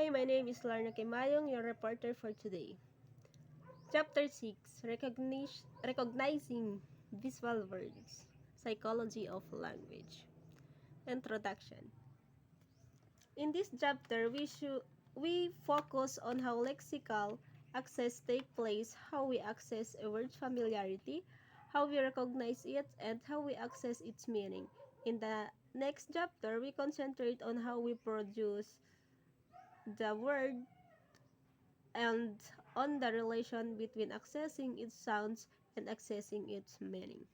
Hi, my name is Larna Kimayong, your reporter for today. Chapter 6, Recognizing Visual Words, Psychology of Language. Introduction. In this chapter, we focus on how lexical access take place, how we access a word's familiarity, how we recognize it, and how we access its meaning. In the next chapter, we concentrate on how we produce the word and on the relation between accessing its sounds and accessing its meaning.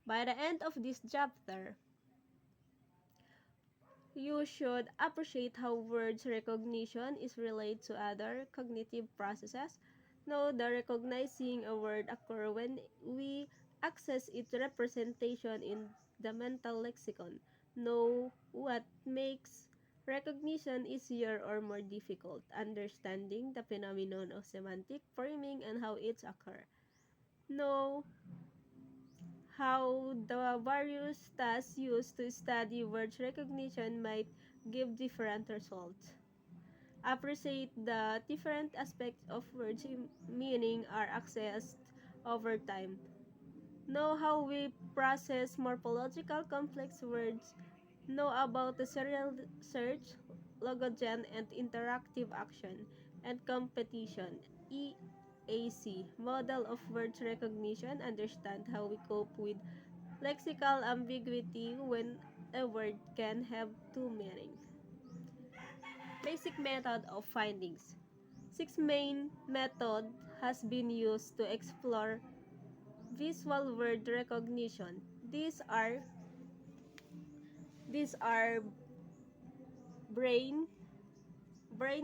By the end of this chapter, you should appreciate how words recognition is related to other cognitive processes. Know that recognizing a word occurs when we access its representation in the mental lexicon. Know what makes recognition easier or more difficult. Understanding the phenomenon of semantic framing and how it occurs. Know how the various tasks used to study word recognition might give different results. Appreciate the different aspects of words meaning are accessed over time. Know how we process morphological complex words. Know about the serial search, logogen, and interactive action and competition. EAC, model of words recognition. Understand how we cope with lexical ambiguity when a word can have two meanings. Basic method of findings. 6 main method has been used to explore visual word recognition. These are brain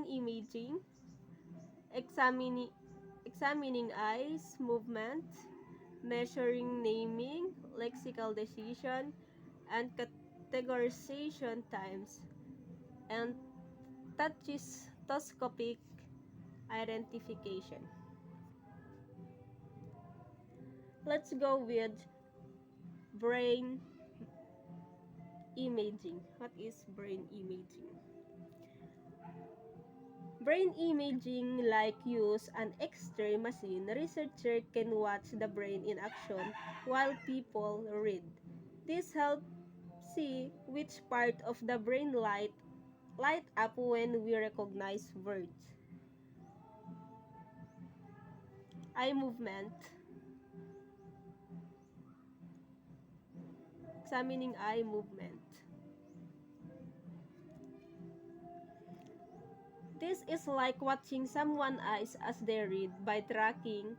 imaging, examining eyes movement, measuring naming, lexical decision, and categorization times, and tachistoscopic identification. Let's go with brain imaging. What is brain imaging? Brain imaging like use an X-ray machine. Researcher can watch the brain in action while people read. This helps see which part of the brain light up when we recognize words. Eye movement. Examining eye movement. This is like watching someone's eyes as they read by tracking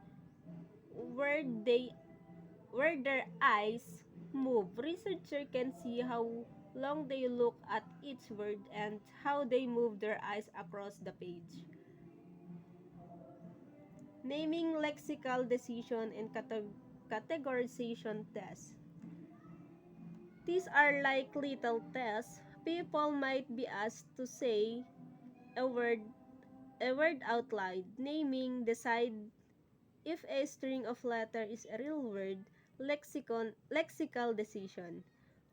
where their eyes move. Researchers can see how long they look at each word and how they move their eyes across the page. Naming, lexical decision, and categorization tests. These are like little tests. People might be asked to say a word out loud. Naming, decide if a string of letters is a real word, lexical decision,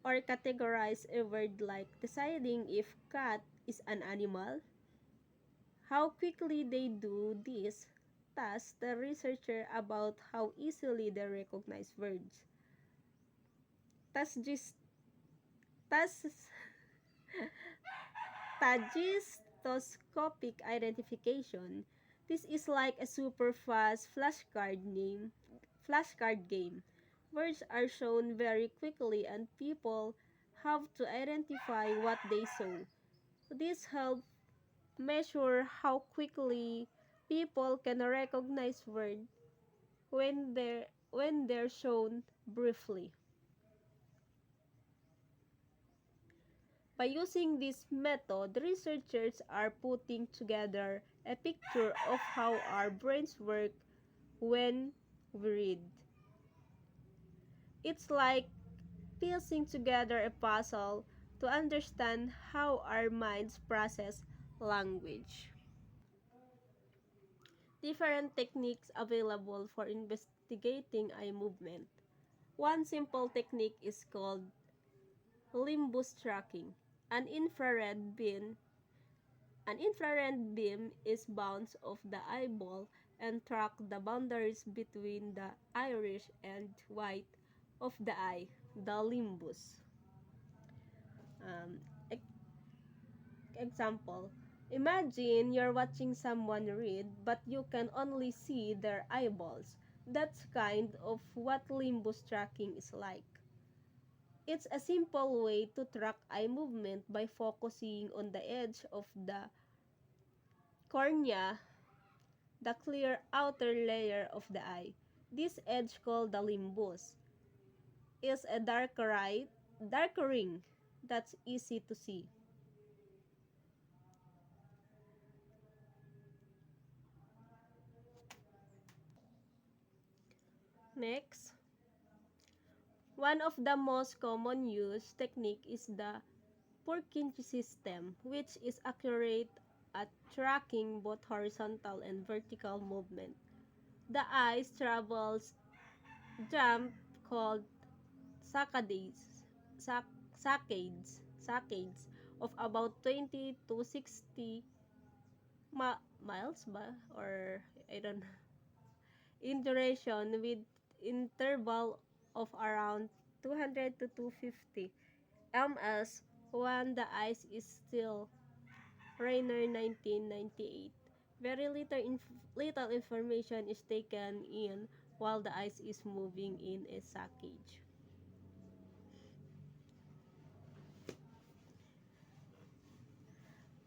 or categorize a word like deciding if cat is an animal. How quickly they do this tells the researcher about how easily they recognize words. Tagis, tas, Tagistoscopic identification. This is like a super fast flashcard game. Words are shown very quickly and people have to identify what they saw. This helps measure how quickly people can recognize words when they're shown briefly. By using this method, researchers are putting together a picture of how our brains work when we read. It's like piecing together a puzzle to understand how our minds process language. Different techniques available for investigating eye movement. One simple technique is called limbus tracking. An infrared beam An infrared beam is bounce off the eyeball and track the boundaries between the iris and white of the eye, the limbus. Um, Example, imagine you're watching someone read, but you can only see their eyeballs. That's kind of what limbus tracking is like. It's a simple way to track eye movement by focusing on the edge of the cornea, the clear outer layer of the eye. This edge, called the limbus, is a darker ring that's easy to see. Next, one of the most common used technique is the Purkinje system, which is accurate at tracking both horizontal and vertical movement. The eye travels jump called saccades, saccades of about 20 to 60 miles ba? Or I don't know. In duration with interval of around 200 to 250 ms when the ice is still. Rainer 1998. Very little information is taken in while the ice is moving in a saccage.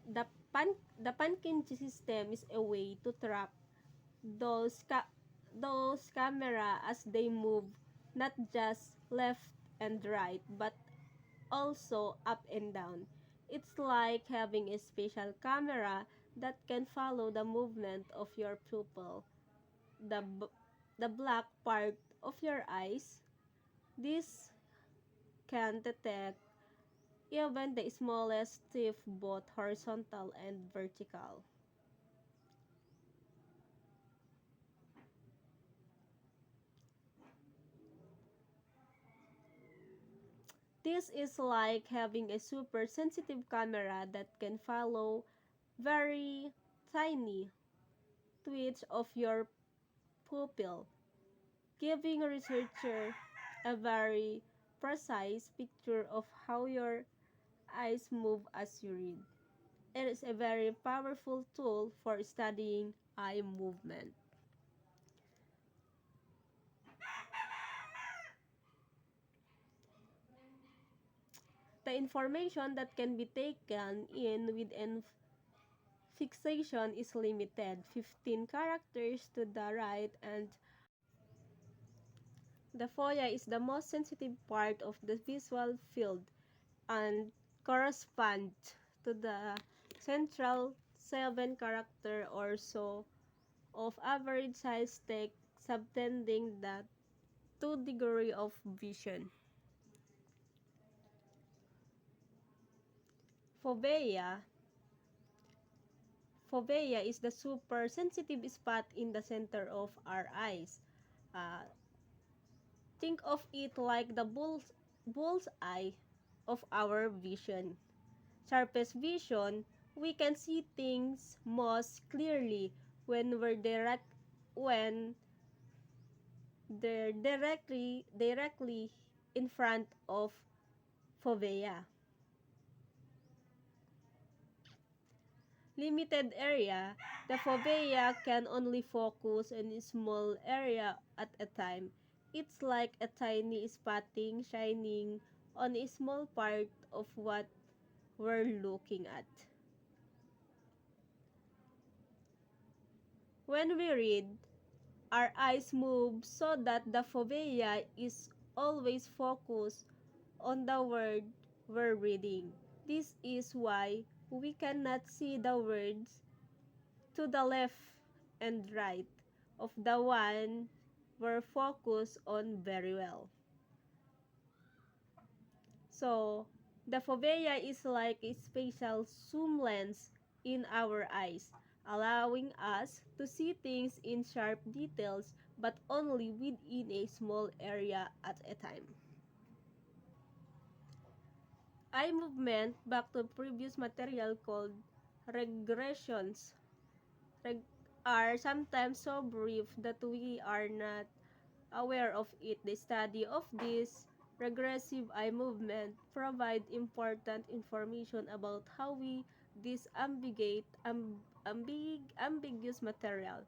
The the Purkinje system is a way to track those camera as they move, not just left and right, but also up and down. It's like having a special camera that can follow the movement of your pupil, the, the black part of your eyes. This can detect even the smallest shift, both horizontal and vertical. This is like having a super sensitive camera that can follow very tiny twitch of your pupil, giving a researcher a very precise picture of how your eyes move as you read. It is a very powerful tool for studying eye movement. The information that can be taken in within fixation is limited, 15 characters to the right, and the foia is the most sensitive part of the visual field and corresponds to the central 7 character or so of average size text subtending the 2 degree of vision. Fovea Fovea is the super sensitive spot in the center of our eyes. Uh, think of it like the bull's eye of our vision. Sharpest vision, we can see things most clearly when when they're directly in front of fovea. Limited area, the fovea can only focus on a small area at a time. It's like a tiny spotting shining on a small part of what we're looking at. When we read, our eyes move so that the fovea is always focused on the word we're reading. This is why we cannot see the words to the left and right of the one we're focused on very well. So, the fovea is like a special zoom lens in our eyes, allowing us to see things in sharp details but only within a small area at a time. Eye movement, back to previous material called Regressions reg- are sometimes so brief that we are not aware of it. The study of this regressive eye movement provide important information about how we disambiguate ambiguous material.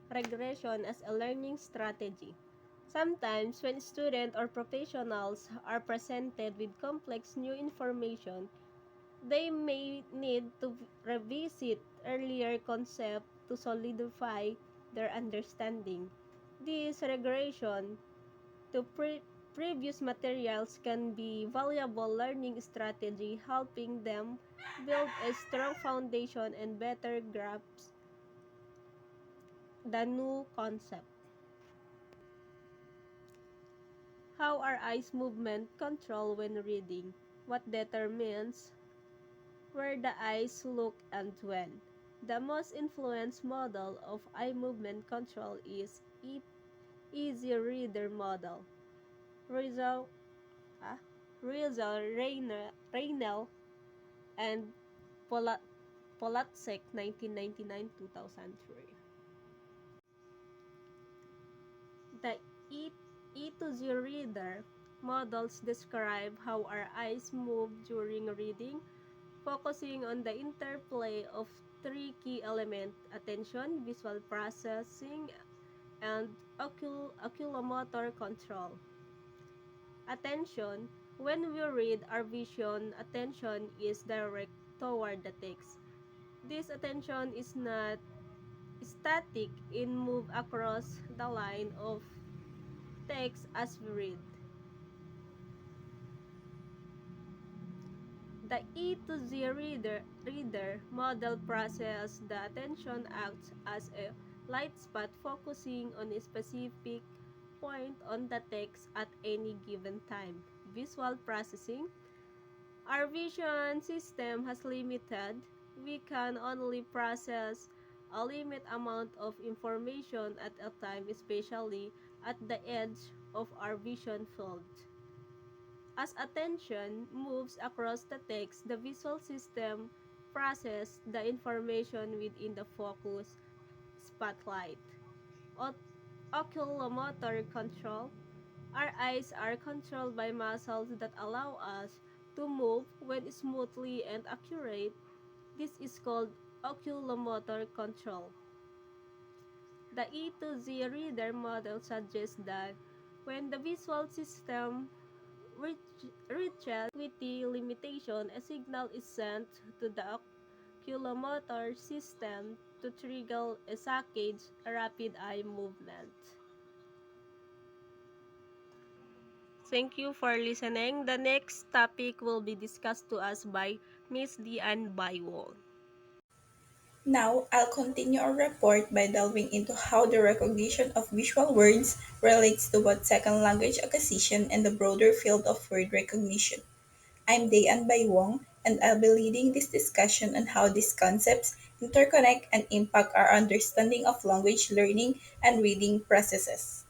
Regression as a learning strategy. Sometimes, when students or professionals are presented with complex new information, they may need to revisit earlier concepts to solidify their understanding. This regression to previous materials can be valuable learning strategy, helping them build a strong foundation and better grasp the new concept. How are eyes movement controlled when reading? What determines where the eyes look and when? The most influenced model of eye movement control is Easy Reader model. Rizal, ah, Reynel, and Polatzek 1999-2003. The E, E to Z reader models describe how our eyes move during reading, focusing on the interplay of three key elements: attention, visual processing, and oculomotor control. Attention. When we read, our vision attention is direct toward the text. This attention is not static in move across the line of text as we read. The E to Z reader model process the attention acts as a light spot focusing on a specific point on the text at any given time. Visual processing. Our vision system has limited. We can only process a limited amount of information at a time, especially at the edge of our vision field. As attention moves across the text, the visual system processes the information within the focus spotlight. Oculomotor control. Our eyes are controlled by muscles that allow us to move when smoothly and accurate. This is called oculomotor control. The E to Z reader model suggests that when the visual system reaches acuity limitation, a signal is sent to the oculomotor system to trigger a saccade, a rapid eye movement. Thank you for listening. The next topic will be discussed to us by Miss Diane Baywol. Now, I'll continue our report by delving into how the recognition of visual words relates to both second language acquisition and the broader field of word recognition. I'm Dayan Bai Wong, and I'll be leading this discussion on how these concepts interconnect and impact our understanding of language learning and reading processes.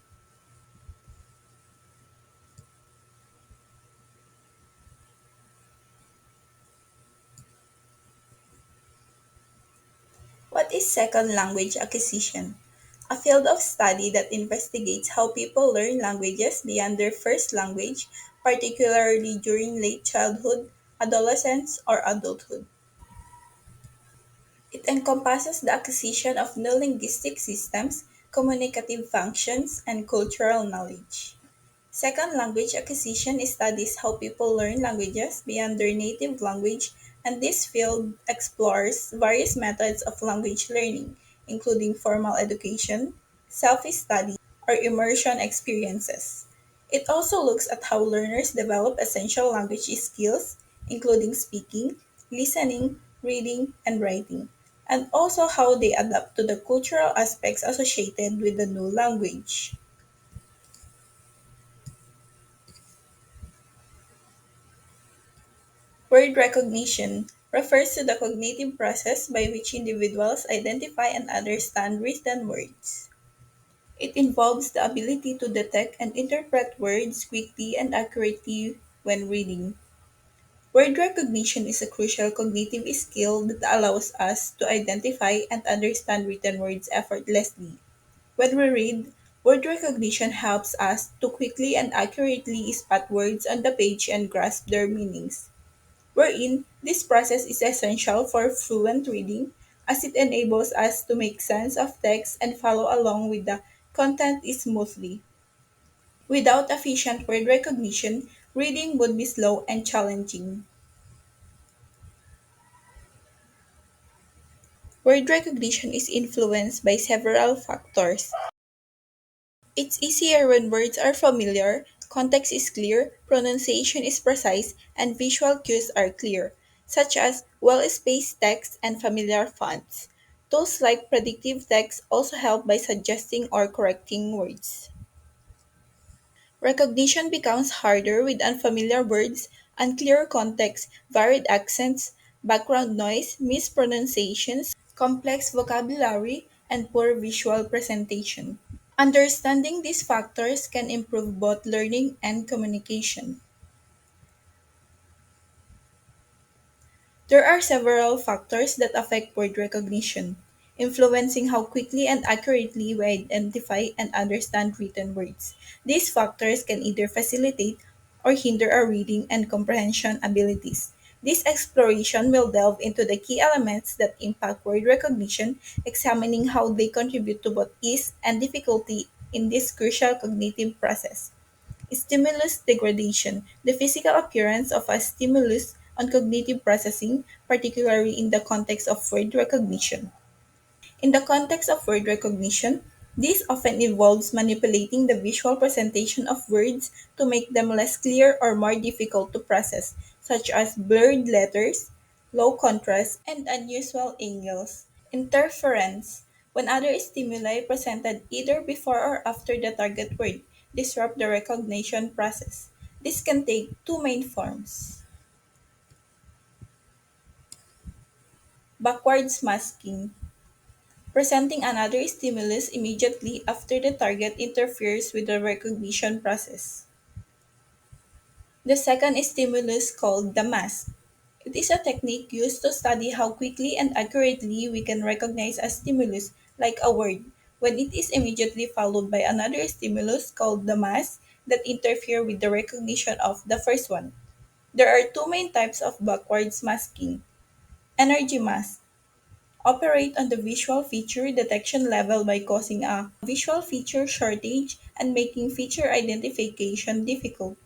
What is second language acquisition? A field of study that investigates how people learn languages beyond their first language, particularly during late childhood, adolescence, or adulthood. It encompasses the acquisition of new linguistic systems, communicative functions, and cultural knowledge. Second language acquisition studies how people learn languages beyond their native language, and this field explores various methods of language learning, including formal education, self study, or immersion experiences. It also looks at how learners develop essential language skills, including speaking, listening, reading, and writing, and also how they adapt to the cultural aspects associated with the new language. Word recognition refers to the cognitive process by which individuals identify and understand written words. It involves the ability to detect and interpret words quickly and accurately when reading. Word recognition is a crucial cognitive skill that allows us to identify and understand written words effortlessly. When we read, word recognition helps us to quickly and accurately spot words on the page and grasp their meanings. Wherein, this process is essential for fluent reading as it enables us to make sense of text and follow along with the content smoothly. Without efficient word recognition, reading would be slow and challenging. Word recognition is influenced by several factors. It's easier when words are familiar, context is clear, pronunciation is precise, and visual cues are clear, such as well spaced text and familiar fonts. Tools like predictive text also help by suggesting or correcting words. Recognition becomes harder with unfamiliar words, unclear context, varied accents, background noise, mispronunciations, complex vocabulary, and poor visual presentation. Understanding these factors can improve both learning and communication. There are several factors that affect word recognition, influencing how quickly and accurately we identify and understand written words. These factors can either facilitate or hinder our reading and comprehension abilities. This exploration will delve into the key elements that impact word recognition, examining how they contribute to both ease and difficulty in this crucial cognitive process. Stimulus degradation, the physical appearance of a stimulus on cognitive processing, particularly in the context of word recognition. In the context of word recognition, this often involves manipulating the visual presentation of words to make them less clear or more difficult to process, such as blurred letters, low contrast, and unusual angles. Interference, when other stimuli presented either before or after the target word disrupt the recognition process. This can take two main forms. Backwards masking, presenting another stimulus immediately after the target interferes with the recognition process. The second stimulus, called the mask. It is a technique used to study how quickly and accurately we can recognize a stimulus, like a word, when it is immediately followed by another stimulus called the mask that interfere with the recognition of the first one. There are two main types of backwards masking. Energy masks operate on the visual feature detection level by causing a visual feature shortage and making feature identification difficult.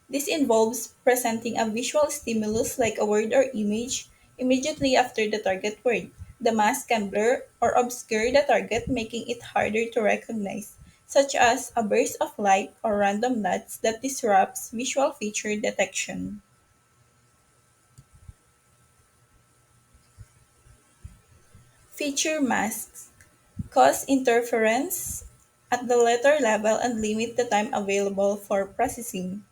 This involves presenting a visual stimulus like a word or image immediately after the target word. The mask can blur or obscure the target, making it harder to recognize, such as a burst of light or random dots that disrupts visual feature detection. Feature masks cause interference at the letter level and limit the time available for processing.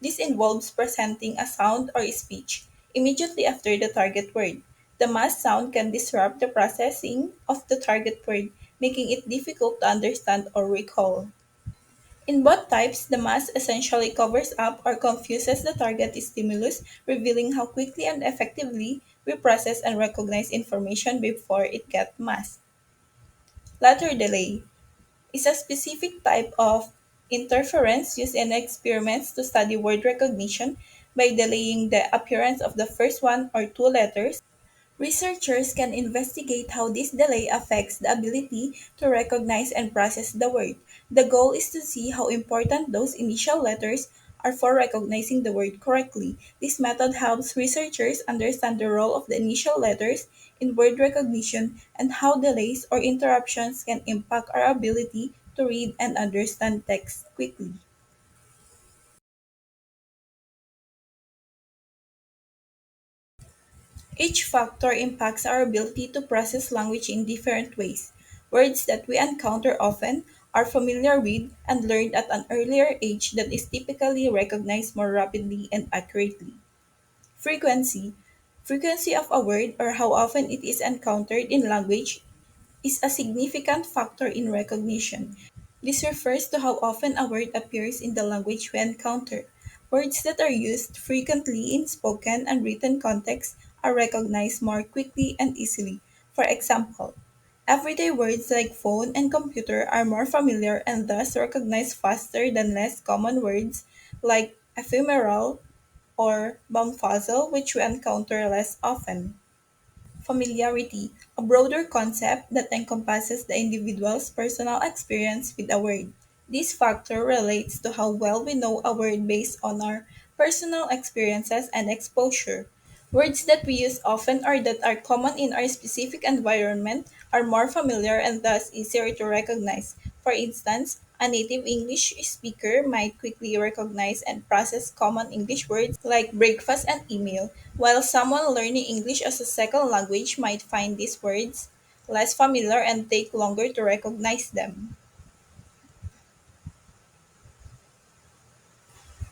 This involves presenting a sound or speech immediately after the target word. The masked sound can disrupt the processing of the target word, making it difficult to understand or recall. In both types, the mask essentially covers up or confuses the target stimulus, revealing how quickly and effectively we process and recognize information before it gets masked. Letter delay is a specific type of interference used in experiments to study word recognition by delaying the appearance of the first one or two letters. Researchers can investigate how this delay affects the ability to recognize and process the word. The goal is to see how important those initial letters are for recognizing the word correctly. This method helps researchers understand the role of the initial letters in word recognition and how delays or interruptions can impact our ability to read and understand text quickly. Each factor impacts our ability to process language in different ways. Words that we encounter often are familiar with and learned at an earlier age that is typically recognized more rapidly and accurately. Frequency. Frequency of a word or how often it is encountered in language is a significant factor in recognition. This refers to how often a word appears in the language we encounter. Words that are used frequently in spoken and written contexts are recognized more quickly and easily. For example, everyday words like phone and computer are more familiar and thus recognized faster than less common words like ephemeral or bamfazle, which we encounter less often. Familiarity, a broader concept that encompasses the individual's personal experience with a word. This factor relates to how well we know a word based on our personal experiences and exposure. Words that we use often or that are common in our specific environment are more familiar and thus easier to recognize. For instance, a native English speaker might quickly recognize and process common English words like breakfast and email, while someone learning English as a second language might find these words less familiar and take longer to recognize them.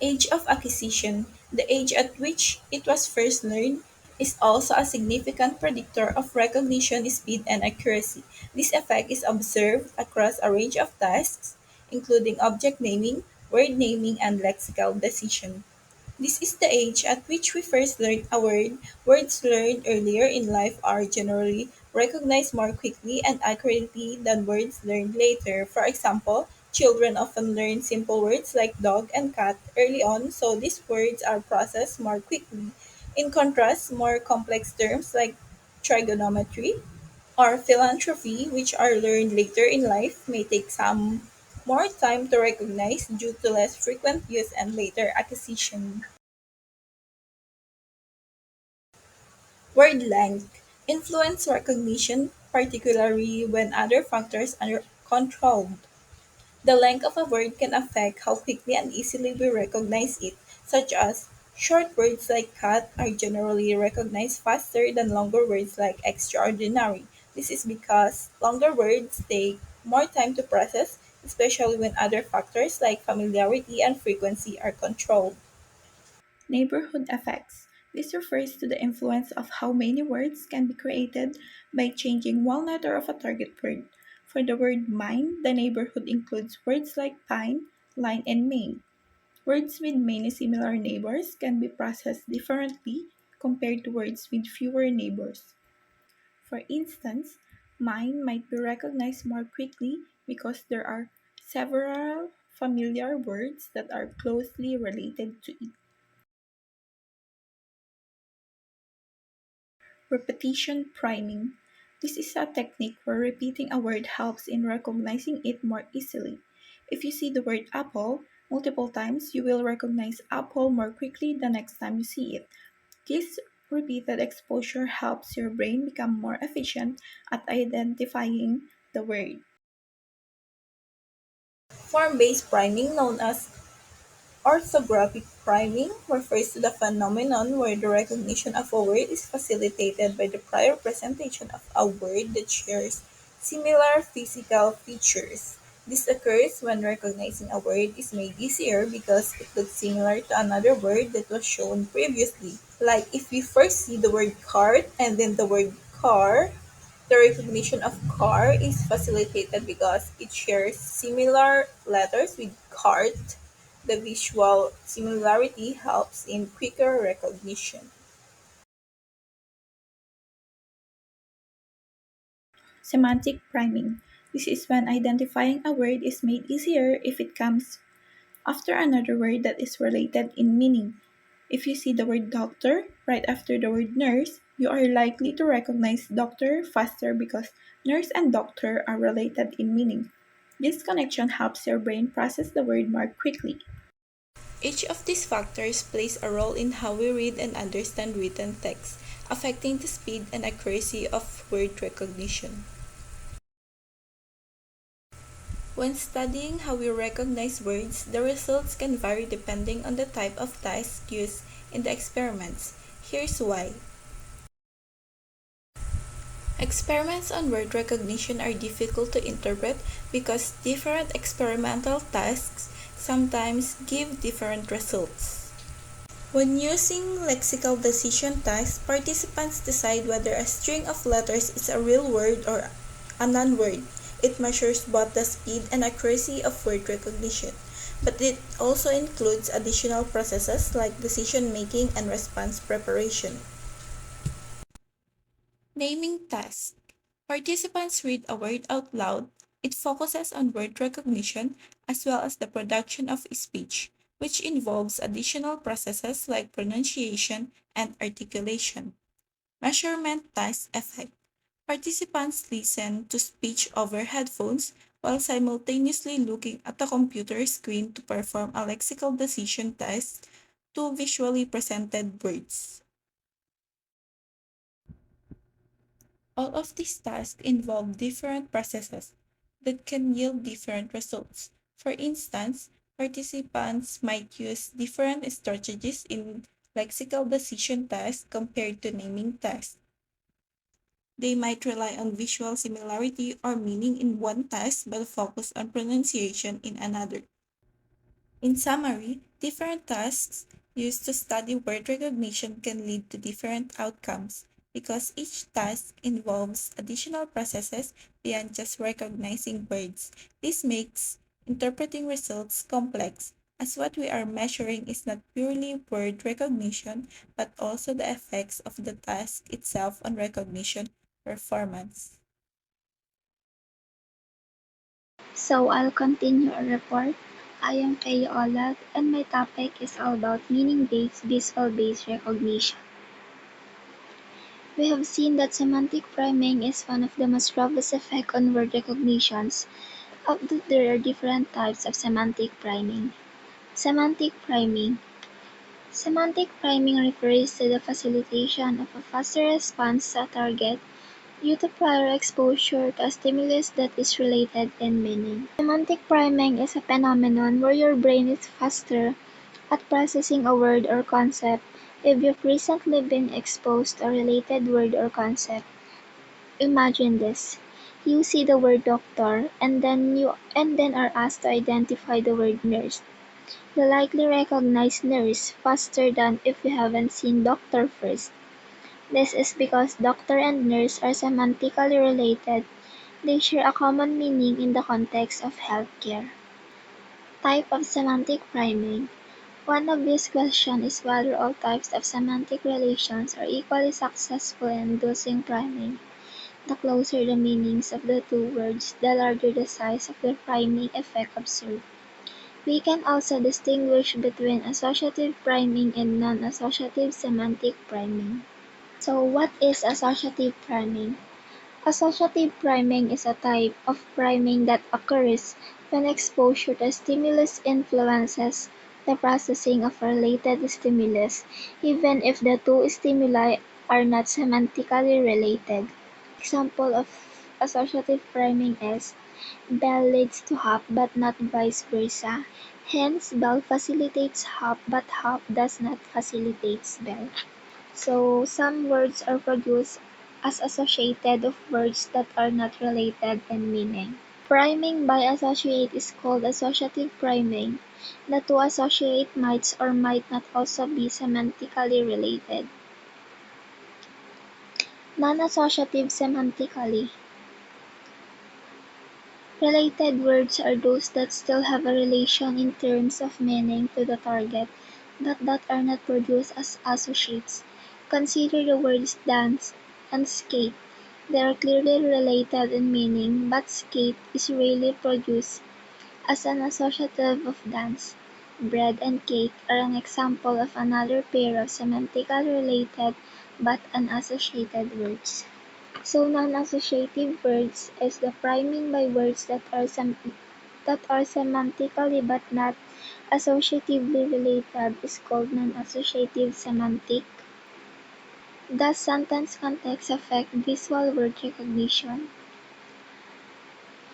Age of acquisition, the age at which it was first learned, is also a significant predictor of recognition speed and accuracy. This effect is observed across a range of tasks, including object naming, word naming, and lexical decision. This is the age at which we first learn a word. Words learned earlier in life are generally recognized more quickly and accurately than words learned later. For example, children often learn simple words like dog and cat early on, so these words are processed more quickly. In contrast, more complex terms like trigonometry or philanthropy, which are learned later in life, may take some more time to recognize due to less frequent use and later acquisition. Word length influence recognition, particularly when other factors are controlled. The length of a word can affect how quickly and easily we recognize it, such as short words like cat are generally recognized faster than longer words like extraordinary. This is because longer words take more time to process, especially when other factors like familiarity and frequency are controlled. Neighborhood effects. This refers to the influence of how many words can be created by changing one letter of a target word. For the word mine, the neighborhood includes words like pine, line, and main. Words with many similar neighbors can be processed differently compared to words with fewer neighbors. For instance, mine might be recognized more quickly because there are several familiar words that are closely related to it. Repetition priming. This is a technique where repeating a word helps in recognizing it more easily. If you see the word apple multiple times, you will recognize apple more quickly the next time you see it. This repeated exposure helps your brain become more efficient at identifying the word. Form based priming, known as orthographic priming, refers to the phenomenon where the recognition of a word is facilitated by the prior presentation of a word that shares similar physical features. This occurs when recognizing a word is made easier because it looks similar to another word that was shown previously. Like if we first see the word cart and then the word car, the recognition of car is facilitated because it shares similar letters with cart. The visual similarity helps in quicker recognition. Semantic priming. This is when identifying a word is made easier if it comes after another word that is related in meaning. If you see the word doctor right after the word nurse, you are likely to recognize doctor faster because nurse and doctor are related in meaning. This connection helps your brain process the word more quickly. Each of these factors plays a role in how we read and understand written text, affecting the speed and accuracy of word recognition. When studying how we recognize words, the results can vary depending on the type of task used in the experiments. Here's why. Experiments on word recognition are difficult to interpret because different experimental tasks sometimes give different results. When using lexical decision tasks, participants decide whether a string of letters is a real word or a non-word. It measures both the speed and accuracy of word recognition. but it also includes additional processes like decision making and response preparation. Naming task. Participants read a word out loud. It focuses on word recognition as well as the production of speech, which involves additional processes like pronunciation and articulation. Measurement task effect. Participants listen to speech over headphones while simultaneously looking at a computer screen to perform a lexical decision test to visually presented words. All of these tasks involve different processes that can yield different results. For instance, participants might use different strategies in lexical decision tasks compared to naming tasks. They might rely on visual similarity or meaning in one task but focus on pronunciation in another. In summary, different tasks used to study word recognition can lead to different outcomes because each task involves additional processes beyond just recognizing words. This makes interpreting results complex, as what we are measuring is not purely word recognition but also the effects of the task itself on recognition performance. So I'll continue our report. I am Kay Olag and my topic is all about meaning-based visual-based recognition. We have seen that semantic priming is one of the most robust effects on word recognitions. Although there are different types of semantic priming. Semantic priming. Semantic priming refers to the facilitation of a faster response to a target due to prior exposure to a stimulus that is related in meaning. Semantic priming is a phenomenon where your brain is faster at processing a word or concept if you've recently been exposed to a related word or concept. Imagine this. You see the word doctor and then are asked to identify the word nurse. You likely recognize nurse faster than if you haven't seen doctor first. This is because doctor and nurse are semantically related. They share a common meaning in the context of healthcare. Type of semantic priming. One obvious question is whether all types of semantic relations are equally successful in inducing priming. The closer the meanings of the two words, the larger the size of the priming effect observed. We can also distinguish between associative priming and non-associative semantic priming. So what is associative priming? Associative priming is a type of priming that occurs when exposure to a stimulus influences the processing of a related stimulus, even if the two stimuli are not semantically related. Example of associative priming is bell leads to hop but not vice versa. Hence, bell facilitates hop but hop does not facilitate bell. So some words are produced as associated of words that are not related in meaning. Priming by associate is called associative priming. The two associate might or might not also be semantically related. Non-associative semantically related words are those that still have a relation in terms of meaning to the target, but that are not produced as associates. Consider the words dance and skate. They are clearly related in meaning, but skate is rarely produced as an associative of dance. Bread and cake are an example of another pair of semantically related but unassociated words. So non-associative words is the priming by words that are semantically but not associatively related is called non-associative semantic. Does sentence context affect visual word recognition?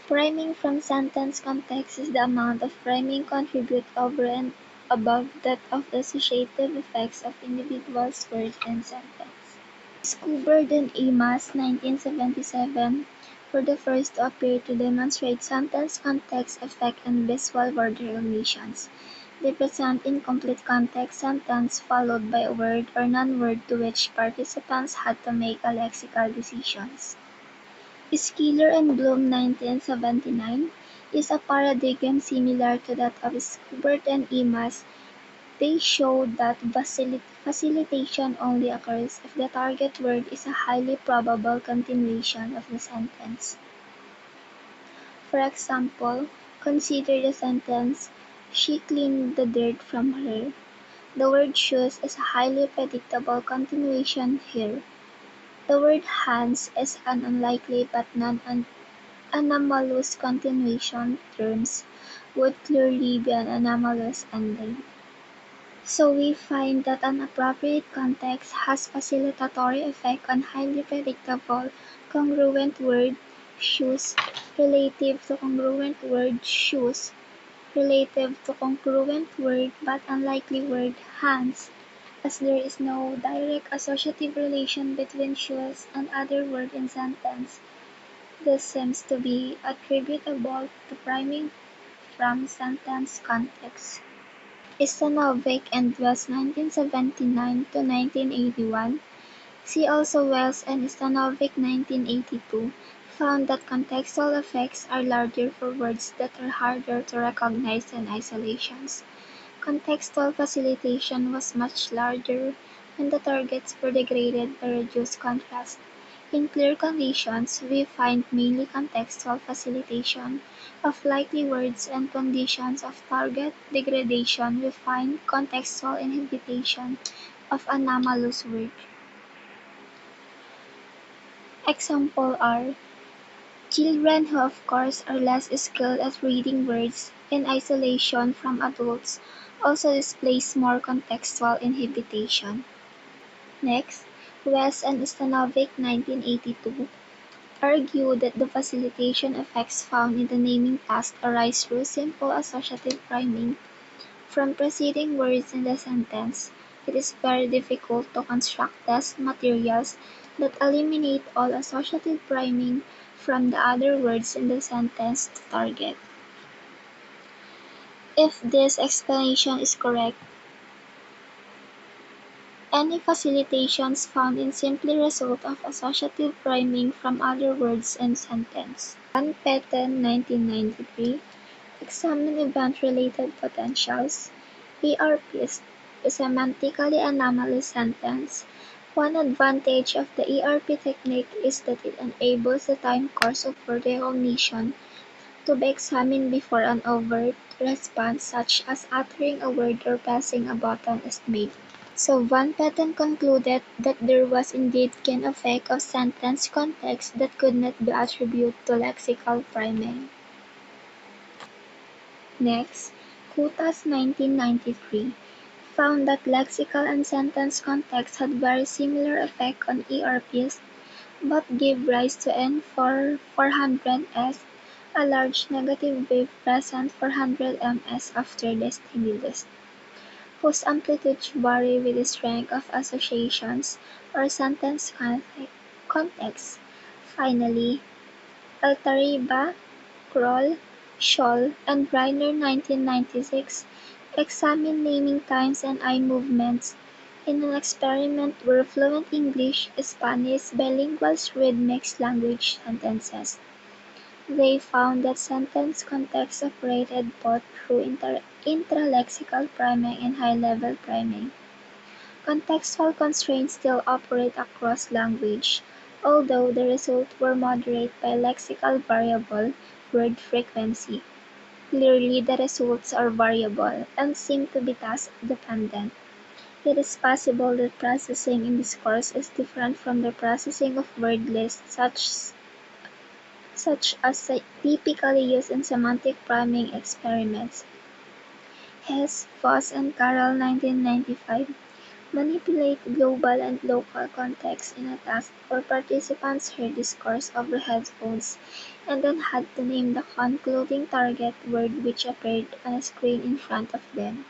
Priming from sentence context is the amount of priming contribute over and above that of the associative effects of individuals' words and sentence. Scoubert and Amas, 1977, were the first to appear to demonstrate sentence context effect in visual word recognitions. They present incomplete context sentence followed by a word or non-word to which participants had to make a lexical decisions. Schiller and Bloom, 1979, is a paradigm similar to that of Schubert and Imas. They showed that facilitation only occurs if the target word is a highly probable continuation of the sentence. For example, consider the sentence, "She cleaned the dirt from her hair." The word shoes is a highly predictable continuation here. The word hands is an unlikely but non-anomalous continuation. Terms would clearly be an anomalous ending. So we find that an appropriate context has facilitatory effect on highly predictable congruent word "shoes" relative to congruent word "shoes" relative to congruent word but unlikely word "hands." As there is no direct associative relation between shoes and other word in sentence, this seems to be attributable to priming from sentence context. Stanovic and Wells 1979 to 1981, see also Wells and Stanovic 1982, found that contextual effects are larger for words that are harder to recognize than isolations. Contextual facilitation was much larger when the targets were degraded by reduced contrast. In clear conditions, we find mainly contextual facilitation of likely words and conditions of target degradation we find contextual inhibition of anomalous words. Examples are children who of course are less skilled at reading words in isolation from adults also displays more contextual inhibition. Next, West and Stanovic 1982 argue that the facilitation effects found in the naming task arise through simple associative priming from preceding words in the sentence. It is very difficult to construct test materials that eliminate all associative priming from the other words in the sentence to target. If this explanation is correct, any facilitations found in simply result of associative priming from other words in sentence. Van Patten 1993 examine event-related potentials. ERPs is a semantically anomalous sentence. One advantage of the ERP technique is that it enables the time course of word recognition to be examined before an overt response such as uttering a word or pressing a button is made. So Van Patten concluded that there was indeed an effect of sentence context that could not be attributed to lexical priming. Next, Kutas 1993 found that lexical and sentence context had very similar effect on ERPs but gave rise to N400S, a large negative wave present 400 ms after the stimulus, whose amplitudes vary with the strength of associations or sentence context. Finally, Altarriba, Kroll, Scholl, and Reiner 1996 examined naming times and eye movements in an experiment where fluent English, Spanish bilinguals read mixed language sentences. They found that sentence context operated both through intralexical priming and high-level priming. Contextual constraints still operate across language, although the results were moderated by lexical variable word frequency. Clearly the results are variable and seem to be task-dependent. It is possible that processing in discourse is different from the processing of word lists such as typically used in semantic priming experiments. Hess, Voss and Carroll 1995 manipulate global and local context in a task where participants heard discourse over headphones and then had to name the concluding target word which appeared on a screen in front of them.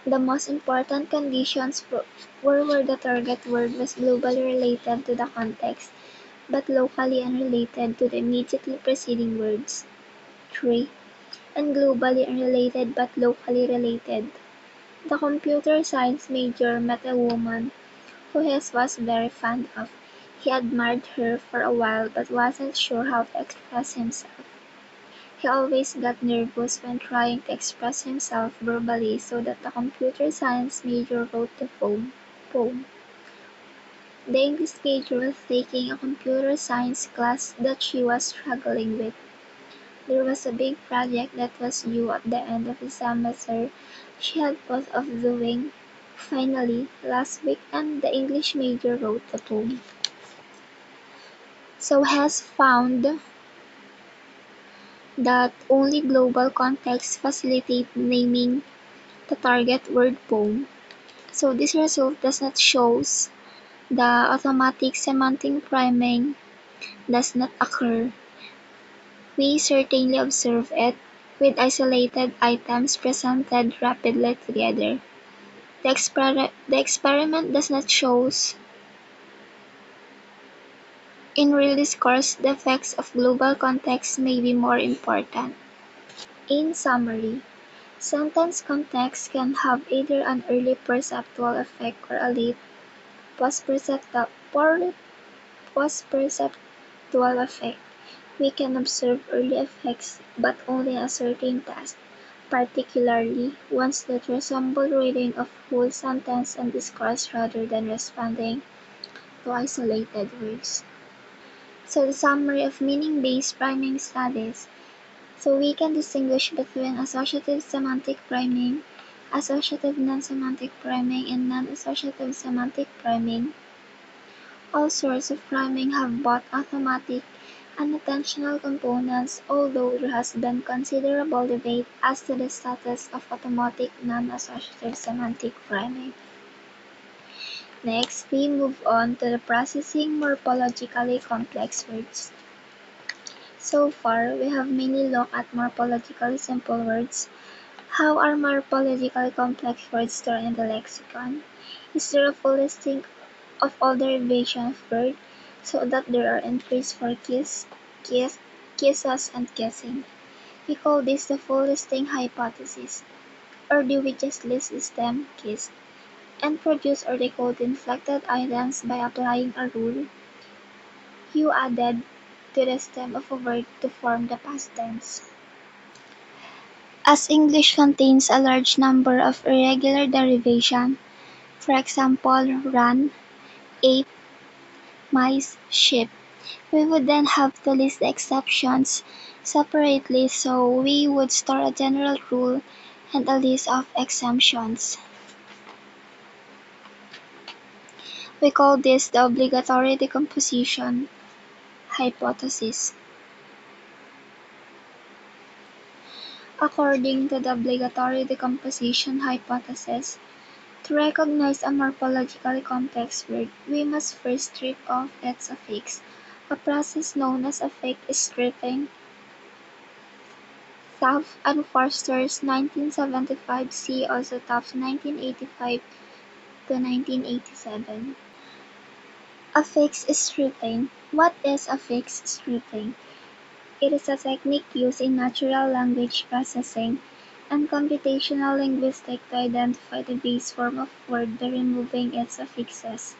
The most important conditions were where the target word was globally related to the context but locally unrelated to the immediately preceding words. 3. And globally unrelated but locally related. The computer science major met a woman who Hess was very fond of. He admired her for a while but wasn't sure how to express himself. He always got nervous when trying to express himself verbally, so that the computer science major wrote the poem. The English major was taking a computer science class that she was struggling with. There was a big project that was due at the end of the semester she had thought of doing. Finally, last week, and the English major wrote the poem. So has found that only global context facilitate naming the target word poem. So this result does not shows the automatic semantic priming does not occur. We certainly observe it with isolated items presented rapidly together. The experiment does not show in real discourse the effects of global context may be more important. In summary, sentence context can have either an early perceptual effect or a late post-perceptual effect. We can observe early effects but only in a certain task, particularly ones that resemble reading of whole sentence and discourse rather than responding to isolated words. So the summary of meaning-based priming studies. So we can distinguish between associative semantic priming, associative non-semantic priming, and non-associative semantic priming. All sorts of priming have both automatic and attentional components, although there has been considerable debate as to the status of automatic non-associative semantic priming. Next, we move on to the processing morphologically complex words. So far, we have mainly looked at morphologically simple words. How are morphologically complex words stored in the lexicon? Is there a full listing of all derivations of word so that there are entries for kisses, and kissing? We call this the full listing hypothesis. Or do we just list the stem, kiss, and produce or decode inflected items by applying a rule you added to the stem of a word to form the past tense? As English contains a large number of irregular derivations, for example run, ate, mice, sheep, we would then have to list the exceptions separately, so we would store a general rule and a list of exemptions. We call this the obligatory decomposition hypothesis. According to the obligatory decomposition hypothesis, to recognize a morphologically complex word, we must first strip off its affix, a process known as affix stripping. Taft and Forster's 1975, see also Taft's 1985 to 1987. Affix stripping. What is affix stripping? It is a technique used in natural language processing and computational linguistics to identify the base form of word by removing its affixes.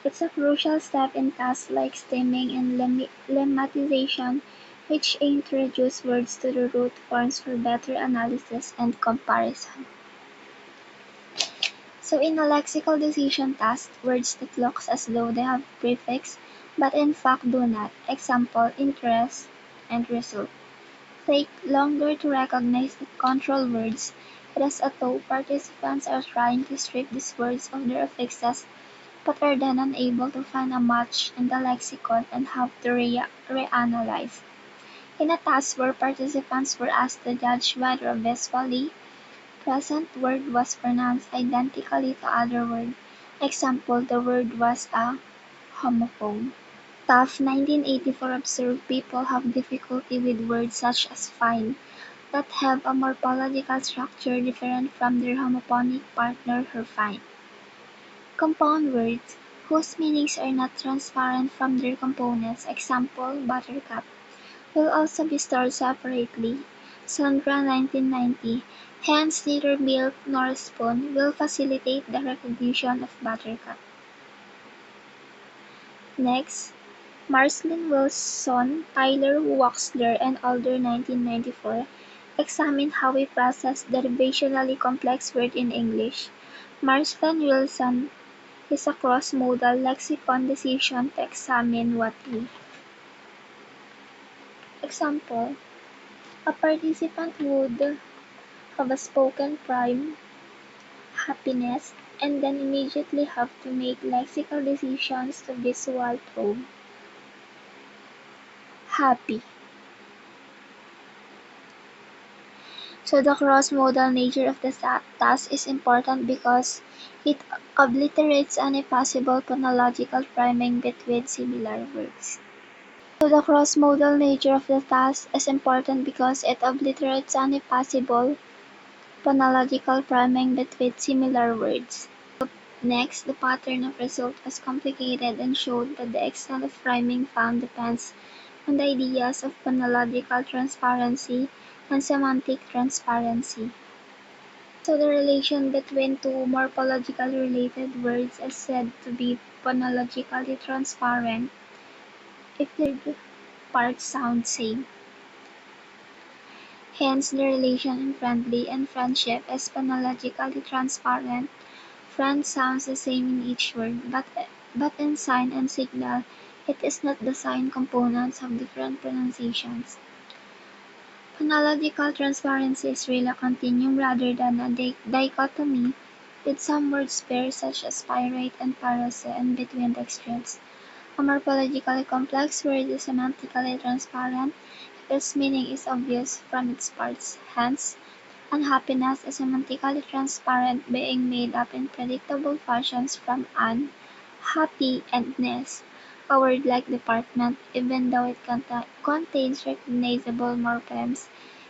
It's a crucial step in tasks like stemming and lemmatization, which aim to reduce words to the root forms for better analysis and comparison. So in a lexical decision task, words that look as though they have prefix but in fact do not, example interest and result, take longer to recognize than control words. It is as though participants are trying to strip these words of their affixes but are then unable to find a match in the lexicon and have to reanalyze. In a task where participants were asked to judge whether a visually present word was pronounced identically to other word, example, the word was a homophone. Taft 1984 observed people have difficulty with words such as fine that have a morphological structure different from their homophonic partner fine. Compound words, whose meanings are not transparent from their components, example, buttercup, will also be stored separately. Sandra 1990. Hence neither milk nor spoon will facilitate the recognition of buttercup. Next, Marceline Wilson, Tyler Wachsler, and Alder 1994 examine how we process derivationally complex words in English. Marston Wilson is a cross-modal lexicon decision to examine what we. Example: a participant would have a spoken prime happiness and then immediately have to make lexical decisions to visual probe happy. So the cross-modal nature of the task is important because it obliterates any possible phonological priming between similar words. So the cross-modal nature of the task is important because it obliterates any possible phonological priming between similar words. Next, the pattern of result was complicated and showed that the extent of priming found depends on the ideas of phonological transparency and semantic transparency. So the relation between two morphologically related words is said to be phonologically transparent if their parts sound same. Hence, the relation in friendly and friendship is phonologically transparent. Friend sounds the same in each word, but in sign and signal, it is not the sign components have different pronunciations. Phonological transparency is really a continuum rather than a dichotomy, with some words pairs such as pirate and piracy in between the extremes. A morphologically complex word is semantically transparent if its meaning is obvious from its parts. Hence, unhappiness is semantically transparent, being made up in predictable fashions from un, happy, and ness. A word like department, even though it contains recognizable morphemes,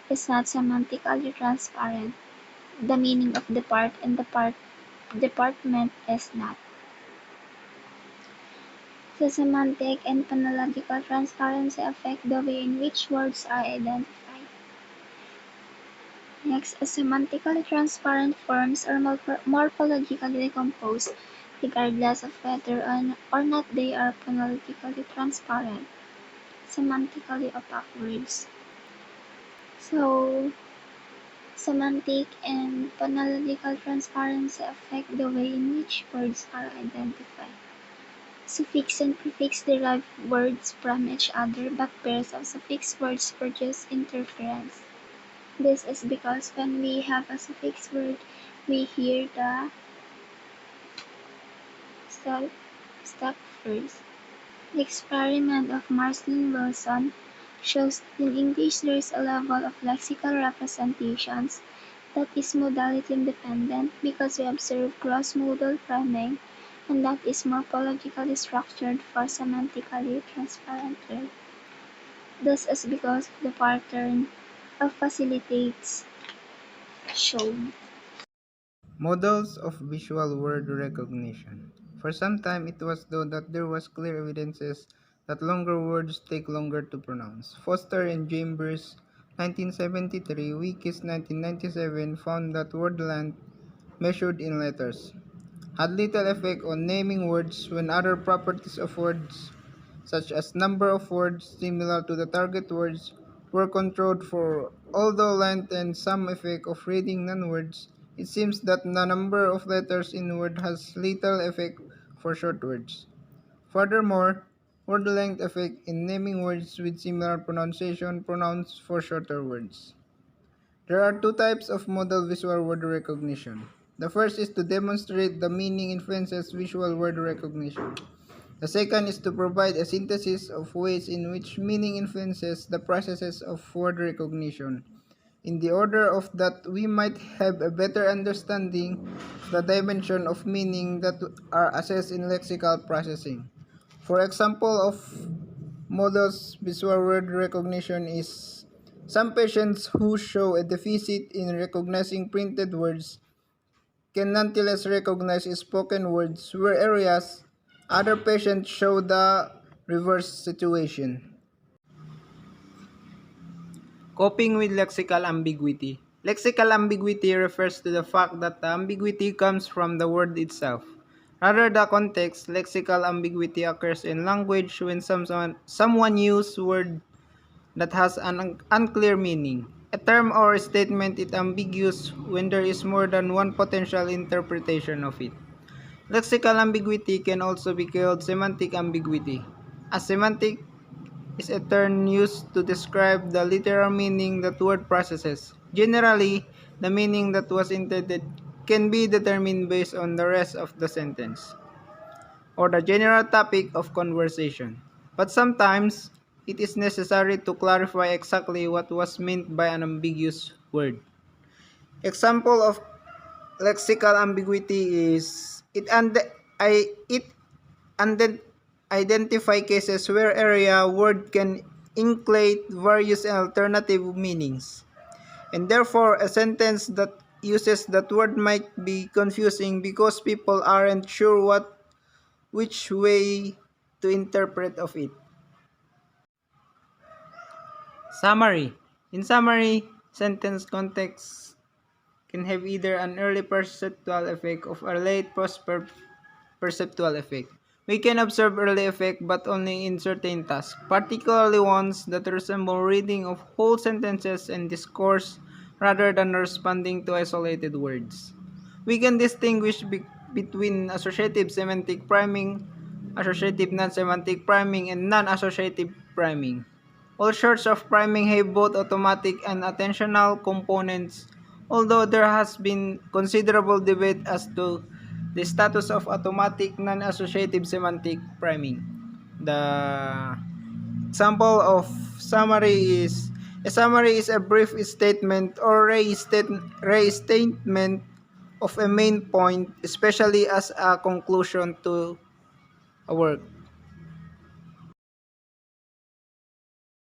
is not semantically transparent. The meaning of depart and department is not. So semantic and phonological transparency affect the way in which words are identified. Next, semantically transparent forms are morphologically decomposed, regardless of whether or not they are phonologically transparent. Semantically opaque words. So, semantic and phonological transparency affect the way in which words are identified. Suffix and prefix derive words from each other, but pairs of suffix words produce interference. This is because when we have a suffix word, we hear the step, step first. The experiment of Marceline Wilson shows that in English there is a level of lexical representations that is modality independent because we observe cross-modal priming, and that is morphologically structured for semantically transparent words. This is because of the pattern of facilitates shown. Models of visual word recognition. For some time, it was thought that there was clear evidences that longer words take longer to pronounce. Foster and Chambers, 1973, Wikis 1997 found that word length measured in letters had little effect on naming words when other properties of words, such as number of words similar to the target words, were controlled for. Although length and some effect of reading non-words, it seems that the number of letters in word has little effect for short words. Furthermore, word length effect in naming words with similar pronunciation pronounced for shorter words. There are two types of modal visual word recognition. The first is to demonstrate the meaning influences visual word recognition. The second is to provide a synthesis of ways in which meaning influences the processes of word recognition, in the order of that we might have a better understanding of the dimension of meaning that are assessed in lexical processing. For example of models visual word recognition is some patients who show a deficit in recognizing printed words can nonetheless recognize spoken words, whereas other patients show the reverse situation. Coping with lexical ambiguity. Lexical ambiguity refers to the fact that the ambiguity comes from the word itself. Rather the context, lexical ambiguity occurs in language when someone uses word that has an unclear meaning. A term or statement is ambiguous when there is more than one potential interpretation of it. Lexical ambiguity can also be called semantic ambiguity. A semantic is a term used to describe the literal meaning that word processes. Generally, the meaning that was intended can be determined based on the rest of the sentence or the general topic of conversation. But sometimes, it is necessary to clarify exactly what was meant by an ambiguous word. Example of lexical ambiguity is it and identify cases where area word can include various alternative meanings, and therefore a sentence that uses that word might be confusing because people aren't sure which way to interpret of it. Summary. In summary, sentence context can have either an early perceptual effect or a late post-perceptual effect. We can observe early effect but only in certain tasks, particularly ones that resemble reading of whole sentences and discourse rather than responding to isolated words. We can distinguish between associative semantic priming, associative non-semantic priming, and non-associative priming. All sorts of priming have both automatic and attentional components, although there has been considerable debate as to the status of automatic non-associative semantic priming. The example of summary is a summary is a brief statement or restatement of a main point, especially as a conclusion to a work.